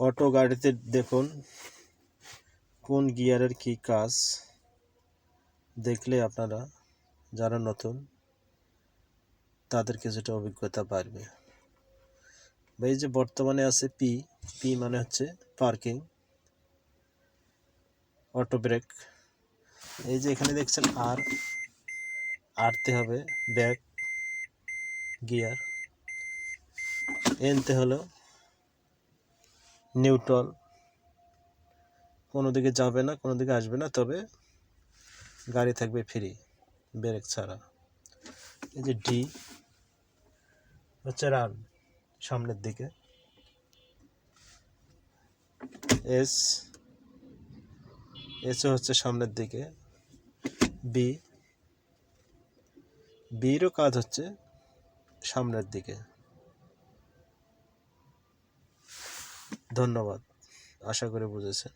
Auto গাড়িতে দেখুন কোন গিয়ারের কি কাজ, দেখলে আপনারা যারা নতুন তাদের কিছুটা অভিজ্ঞতা বাড়বে। এই যে বর্তমানে আছে পি, পি মানে হচ্ছে পার্কিং, অটো ব্রেক। এই যে এখানে দেখছেন আর, আরতে হবে ব্যাক গিয়ার, এনতে হলো নিউট্রাল, কোনো দিকে যাবে না কোনো দিকে আসবে না, তবে গাড়ি থাকবে ফ্রি ব্রেক ছাড়া। এই যে ডি হচ্ছে রান, সামনের দিকে। এস, এসও হচ্ছে সামনের দিকে। বি, বিরও কাজ হচ্ছে সামনের দিকে। ধন্যবাদ, আশা করি বুঝেছেন।